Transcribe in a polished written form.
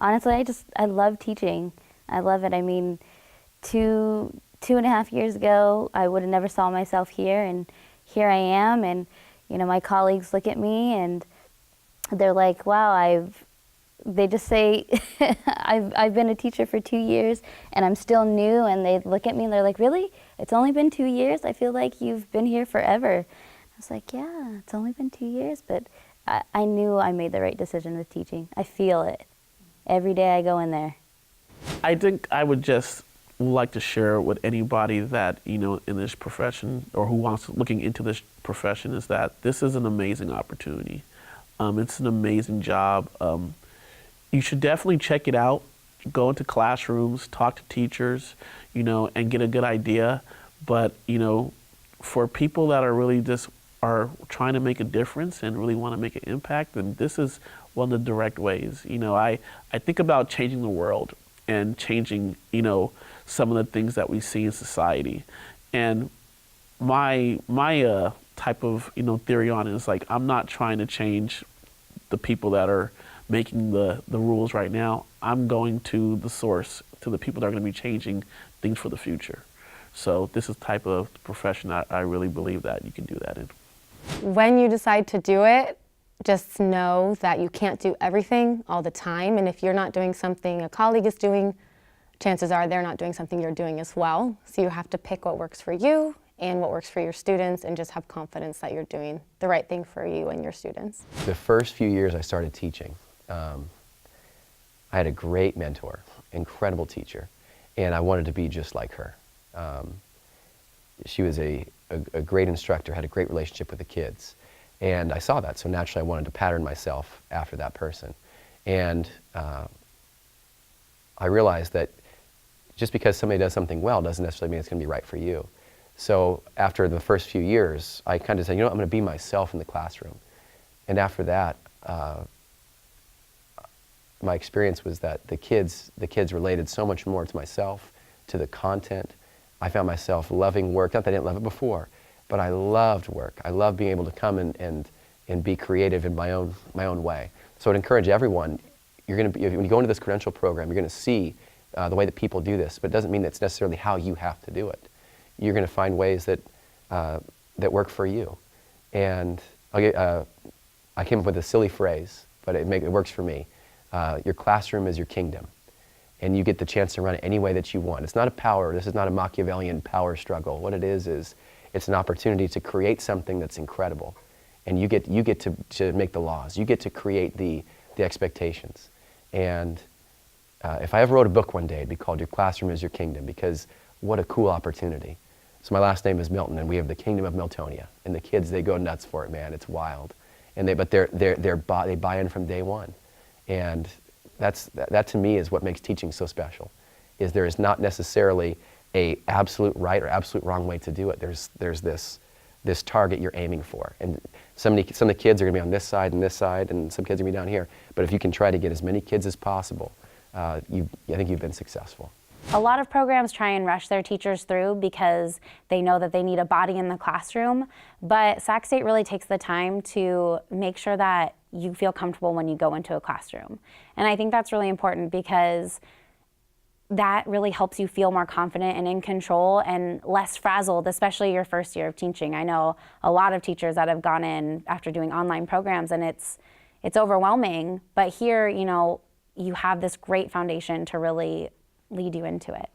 Honestly, I love teaching. I love it. I mean, 2.5 years ago, I would have never saw myself here, and here I am. And you know, my colleagues look at me and they're like, "Wow, they just say, I've been a teacher for 2 years and I'm still new," and they look at me and they're like, "Really? It's only been 2 years? I feel like you've been here forever." I was like, "Yeah, it's only been 2 years," but I knew I made the right decision with teaching. I feel it. Every day I go in there. I think I would just like to share with anybody that, you know, in this profession or who wants looking into this profession is that this is an amazing opportunity. It's an amazing job. You should definitely check it out. Go into classrooms, talk to teachers, you know, and get a good idea. But, you know, for people that are really just are trying to make a difference and really want to make an impact, then this is one of the direct ways. You know, I think about changing the world and changing, you know, some of the things that we see in society. And my type of, you know, theory on it is like, I'm not trying to change the people that are making the rules right now. I'm going to the source, to the people that are going to be changing things for the future. So this is the type of profession I really believe that you can do that in. When you decide to do it, just know that you can't do everything all the time, and if you're not doing something a colleague is doing, chances are they're not doing something you're doing as well. So you have to pick what works for you and what works for your students, and just have confidence that you're doing the right thing for you and your students. The first few years I started teaching, I had a great mentor, incredible teacher, and I wanted to be just like her. She was a great instructor, had a great relationship with the kids, and I saw that, so naturally I wanted to pattern myself after that person. And I realized that just because somebody does something well doesn't necessarily mean it's going to be right for you. So after the first few years, I kind of said, you know what, I'm going to be myself in the classroom. And after that, my experience was that the kids related so much more to myself, to the content. I found myself loving work. Not that I didn't love it before, but I loved work. I loved being able to come and be creative in my own way. So I'd encourage everyone, when you go into this credential program, you're going to see the way that people do this, but it doesn't mean that's necessarily how you have to do it. You're going to find ways that work for you. And I came up with a silly phrase, but it works for me. Your classroom is your kingdom, and you get the chance to run it any way that you want. It's not a power. This is not a Machiavellian power struggle. What it is it's an opportunity to create something that's incredible, and you get to make the laws. You get to create the expectations. And if I ever wrote a book one day, it'd be called Your Classroom is Your Kingdom, because what a cool opportunity. So my last name is Milton, and we have the Kingdom of Miltonia, and the kids, they go nuts for it, man. It's wild, and they buy in from day one, and that to me is what makes teaching so special. Is there is not necessarily a absolute right or absolute wrong way to do it. There's this target you're aiming for, and some of the kids are going to be on this side and this side, and some kids are going to be down here. But if you can try to get as many kids as possible, I think you've been successful. A lot of programs try and rush their teachers through because they know that they need a body in the classroom, but Sac State really takes the time to make sure that you feel comfortable when you go into a classroom. And I think that's really important because that really helps you feel more confident and in control and less frazzled, especially your first year of teaching. I know a lot of teachers that have gone in after doing online programs, and it's overwhelming, but here, you know, you have this great foundation to really lead you into it.